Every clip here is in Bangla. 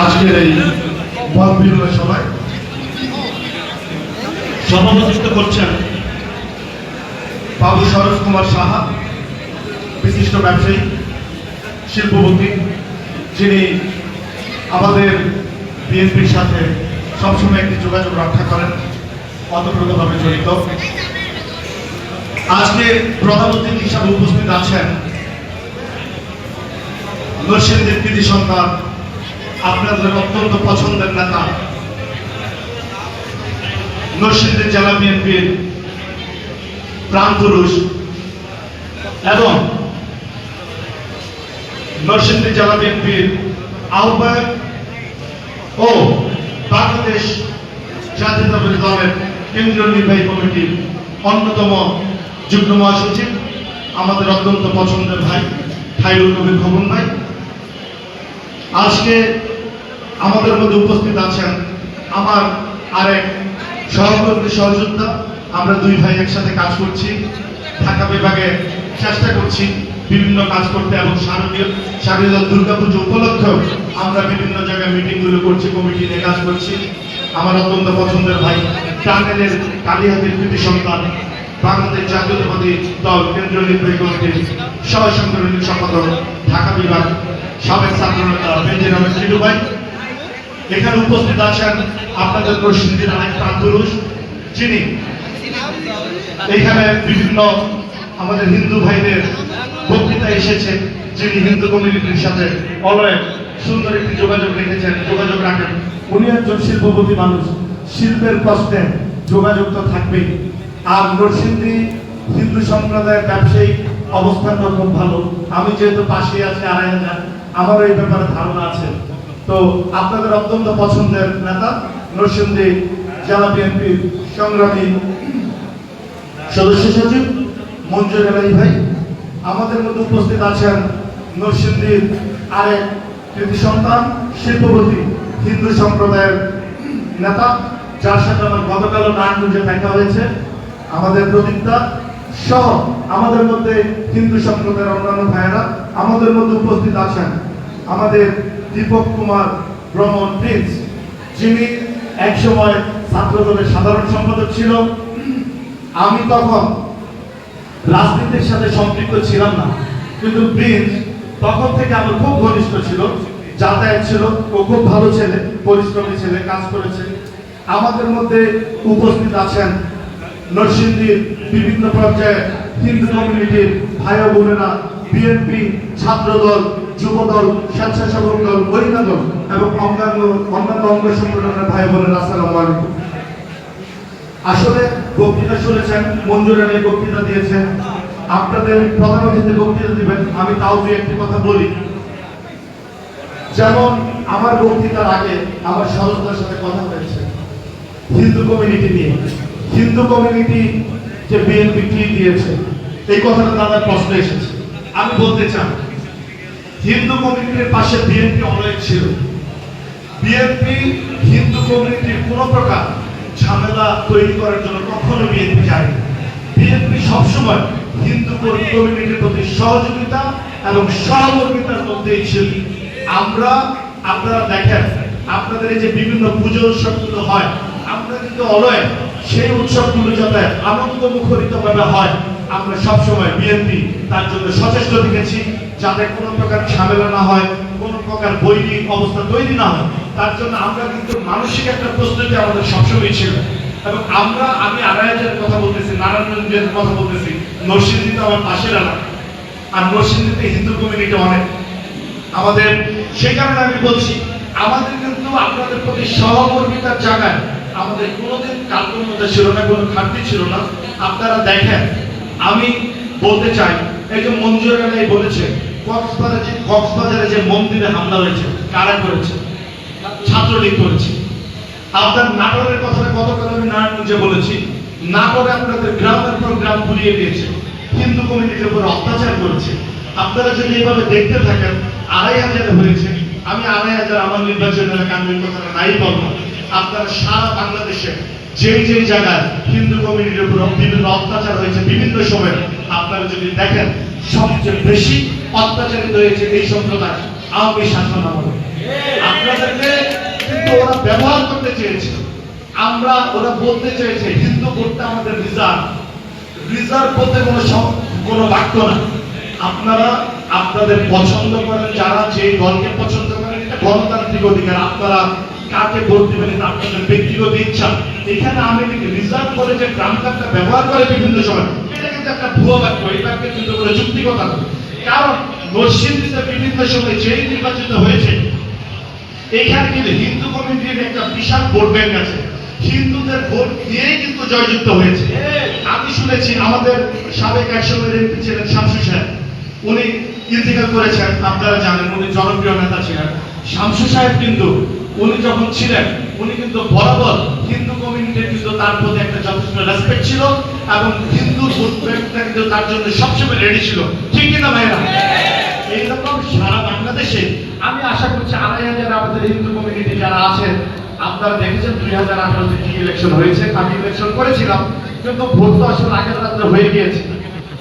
আজকের এই মত বিনিময় সভায় সভাপতিত্ব করছেন বাবু সরোজ কুমার সাহা, বিশিষ্ট ব্যবসায়ী, শিল্পপতি, যিনি আমাদের বিএনপির সাথে সবসময় একটি যোগাযোগ রক্ষা করেন, অতপ্রতভাবে জড়িত। আজকে প্রধান অতিথি হিসাবে উপস্থিত আছেন নরসিংদীর কৃতি সন্তান, আপনাদের অত্যন্ত পছন্দের নেতা, নরসিংদী জেলা বিএনপির প্রাণপুরুষ এবং নরসিংদী জেলা বিএনপির আহ্বায়ক ও বাংলাদেশ জাতীয়তাবাদী দলের কেন্দ্রীয় নির্বাহী কমিটির অন্যতম যুগ্ম মহাসচিব, আমাদের অত্যন্ত পছন্দের ভাই খায়রুল কবির খোকন ভাই। আজকে আমাদের মধ্যে উপস্থিত আছেন আমার আরেক সহকর্মী, সহযোদ্ধা। আমরা দুই ভাই একসাথে কাজ করছি, ঢাকা বিভাগে চেষ্টা করছি বিভিন্ন কাজ করতে এবং শারদীয় দুর্গাপুজো উপলক্ষেও আমরা বিভিন্ন জায়গায় মিটিংগুলো করছি, কমিটি নিয়ে কাজ করছি। আমার অত্যন্ত পছন্দের ভাই টাঙ্গাইলের কালিহাতির কৃতি সন্তান, বাংলাদেশ জাতীয়তাবাদী দল কেন্দ্রীয় নির্বাহী কমিটির সহ সাংগঠনিক সম্পাদক, ঢাকা বিভাগ সাবেক ছাত্র নেতা বেনজির আহমেদ টিটু ভাই। এখানে উপস্থিত আছেন আপনাদের নরসিংদীর আরেক প্রাণপুরুষ, যিনি এখানে বিভিন্ন আমাদের হিন্দু ভাইদের বক্তৃতা এসেছে, যিনি হিন্দু কমিউনিটির সাথে অলয় সুন্দর একটি যোগাযোগ রেখেছেন, যোগাযোগ রাখেন। উনি একজন শিল্পপতি মানুষ, শিল্পের কষ্টে যোগাযোগ তো থাকবেই। আর নরসিংদী হিন্দু সম্প্রদায়ের ব্যবসায়িক অবস্থানটা খুব ভালো। আমি যেহেতু পাশে আছি ২৫০০, আমারও এই ব্যাপারে ধারণা আছে। তো আপনাদের অত্যন্ত পছন্দের নেতা নরসিংদী জেলা বিএনপির সংগ্রামী সদস্য সচিব মঞ্জুর এলাই ভাই। আমাদের মধ্যে উপস্থিত আছেন নরসিংদীর আরেক কৃতি সন্তান, শিল্পপতি, হিন্দু সম্প্রদায়ের নেতা, যার সাথে আমার গতকালও নারায়ণগঞ্জে দেখা হয়েছে, আমাদের প্রদীপ্তা সহ আমাদের মধ্যে হিন্দু সম্প্রদায়ের অন্যান্য ভাইয়েরা। আমাদের মধ্যে উপস্থিত আছেন আমাদের দীপক কুমার ভ্রমণ প্রিন্স, যিনি একসময় ছাত্র দলের সাধারণ সম্পাদক ছিল। আমি তখন রাজনীতির সাথে সম্পৃক্ত ছিলাম না, কিন্তু প্রিন্স তখন থেকে আমার খুব ঘনিষ্ঠ ছিল, যাতায়াত ছিল। ও খুব ভালো ছেলে, পরিশ্রমী ছেলে, কাজ করেছে। আমাদের মধ্যে উপস্থিত আছেন নরসিংদীর বিভিন্ন পর্যায়ে হিন্দু কমিউনিটির ভাই ও বোনেরা, বিএনপি, ছাত্রদল, যুবদল, স্বেচ্ছাসেবক দল, মহিলা দল এবং অন্যান্য অঙ্গ সংগঠনের ভাই বোনেরা, আসসালামু আলাইকুম। আসলে বক্তৃতা শুনেছেন, মঞ্জুর আলী বক্তৃতা দিয়েছেন, আপনাদের প্রধান অতিথি বক্তৃতা দিবেন। আমি তাও দুই একটি কথা বলি। যেমন আমার বক্তৃতার আগে আমার সদস্যদের সাথে কথা হয়েছে হিন্দু কমিউনিটি নিয়ে। হিন্দু কমিউনিটি যে বিএনপি কি দিয়েছে, এই কথাটা তাদের প্রশ্ন এসেছে। আমি বলতে চাই, হিন্দু কমিউনিটির পাশে বিএনপি অনেক ছিল। বিএনপি হিন্দু কমিউনিটির কোন প্রকার ঝামেলা তৈরি করার জন্য কখনো বিএনপি যায়নি। বিএনপি সবসময় হিন্দু কমিউনিটির প্রতি সহযোগিতা এবং সহমর্মিতার মধ্যেই ছিল। আপনারা দেখেন, আপনাদের এই যে বিভিন্ন পুজো উৎসবগুলো হয়, আমরা কিন্তু অলয় সেই উৎসবগুলো যাতে আনন্দ মুখরিত ভাবে হয়, আমরা সবসময় বিএনপি তার জন্য সচেষ্ট থেকেছি, যাতে কোনো প্রকার ঝামেলা না হয়, কোনো প্রকার বৈরী অবস্থা তৈরি না হয়। তার জন্য আমরা কিন্তু মানসিক একটা প্রস্তুতি আমাদের সবসময় ছিল। এবং আমি ২৫০০-এর কথা বলতেছি, নারায়ণগঞ্জের কথা বলতেছি, নরসিংদী তো আমার পাশের এলাকা, আর নরসিংদীতে হিন্দু কমিউনিটি অনেক আমাদের। সেই কারণে আমি বলছি, আমাদের কিন্তু আপনাদের প্রতি সহমর্মিতার জায়গায় আমাদের কোনোদিন কার্যমতা ছিল না, কোনো ঘাটতি ছিল না। আপনারা দেখেন, আমি বলতে চাই, এই যে মঞ্জুর আলী বলেছে কক্সবাজারে যে মন্দিরে হামলা হয়েছে, কারা করেছে? ছাত্রলীগ করেছে। আপনার নাটোরের কথাটা গতকাল আমি নারায়ণগঞ্জে বলেছি, নাটোরে আপনাদের গ্রামের পর গ্রাম পুড়িয়ে দিয়েছে, হিন্দু কমিউনিটির উপর অত্যাচার করেছে। আপনারা যদি এইভাবে দেখতে থাকেন, ২৫০০ হয়েছে। আমি ২৫০০ আমার নির্বাচন এলাকা, আমি কথাটা নাই বলবো। আপনারা সারা বাংলাদেশে যেই জায়গায় হিন্দু কমিউনিটির উপর বিভিন্ন অত্যাচার হয়েছে বিভিন্ন সময়, আপনারা যদি দেখেন, সবচেয়ে বেশি অত্যাচারিত হয়েছে এই সম্প্রদায় আওয়ামী শাসন আমলে। আপনাদেরকে কিন্তু ওরা ব্যবহার করতে চেয়েছে। ওরা বলতে চেয়েছে হিন্দু ভোটটা আমাদের রিজার্ভ। রিজার্ভ বলতে কোনো বাক্য না। আপনারা আপনাদের পছন্দ করেন, যারা যে দলকে পছন্দ করেন, এটা গণতান্ত্রিক অধিকার। আপনারা কাকে ভোট দিবেন এটা আপনাদের ব্যক্তিগত ইচ্ছা। এখানে আমি রিজার্ভ করে যে ট্রাম্প কার্ডটা ব্যবহার করে বিভিন্ন সময়, এটা কিন্তু একটা ভুয়া বাক্য। এই বাক্যের কিন্তু কোনো যুক্তিকতা নেই। কারণ নরসিংদীতে বিভিন্ন সময় যেই নির্বাচিত হয়েছে, এখানে কিন্তু হিন্দু কমিউনিটির একটা বিশাল ভোট ব্যাংক আছে। হিন্দুদের ভোট দিয়েই কিন্তু জয়যুক্ত হয়েছে। আমি শুনেছি আমাদের সাবেক একসময়ের এমপি ছিলেন শামসু সাহেব, উনি ইন্তিকাল করেছেন, আপনারা জানেন উনি জনপ্রিয় নেতা ছিলেন। শামসু সাহেব কিন্তু উনি যখন ছিলেন, উনি কিন্তু বরাবর হিন্দু কমিউনিটির কিন্তু তার প্রতি একটা যথেষ্ট রেসপেক্ট ছিল এবং হিন্দু ভোট ব্যাংকটা কিন্তু তার জন্য সবসময় রেডি ছিল। ঠিক কিনা ভাইরা? এইরকম সারা বাংলাদেশে আমি আশা করছি 2,500 আমাদের হিন্দু কমিউনিটি যারা আছেন, আপনারা দেখেছেন 2018-তে কি ইলেকশন হয়েছে। আমি ইলেকশন করেছিলাম, কিন্তু ভোট তো আসলে আগের রাত্রে হয়ে গিয়েছে।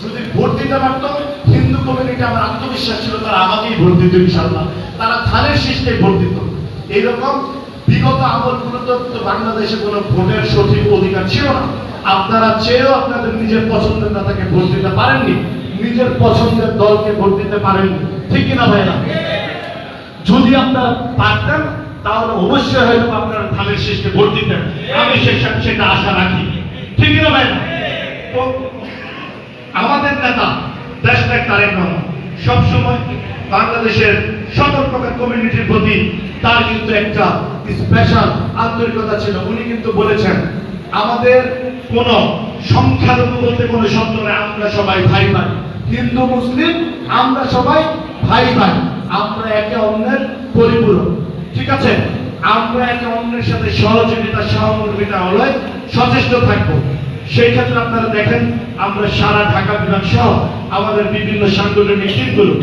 যদি ভোট দিতে পারত হিন্দু কমিউনিটি, আমার আত্মবিশ্বাস ছিল তারা আমাকেই ভোট দিত ইনশাআল্লাহ। তারা ধানের শীষে ভোট দিত। এইরকম বিগত আমলগুলোতে তো বাংলাদেশে কোনো ভোটের সঠিক অধিকার ছিল না। আপনারা চেয়েও আপনাদের নিজের পছন্দের নেতাকে ভোট দিতে পারেননি, নিজের পছন্দের দলকে ভোট দিতে পারেননি। ঠিক কিনা ভাইরা? যদি আপনারা পারতেন তাহলে অবশ্যই হয়তো আপনারা ধানের শীষকে ভোট দিতেন। আমি সেটা আশা রাখি। ঠিক কিনা ভাইরা? তো আমাদের নেতা দেশনায়ক তারেক রহমান সবসময় বাংলাদেশের সকল প্রকার কমিউনিটির প্রতি তার কিন্তু একটা স্পেশাল আন্তরিকতা ছিল। উনি কিন্তু বলেছেন আমাদের কোন সংখ্যালঘু বলতে কোনো শব্দ নয়, আমরা সবাই ভাই ভাই। হিন্দু মুসলিম আমরা সবাই ভাই ভাই, আমরা একে অন্যের পরিপূরক। ঠিক আছে? আমরা একে অন্যের সাথে সহযোগিতা সহমর্মিতা হলে সচেষ্ট থাকবো। সেই ক্ষেত্রে আপনারা দেখেন আমরা সারা ঢাকা বিভাগ সহ আমাদের বিভিন্ন সাংগঠনিক টিমগুলো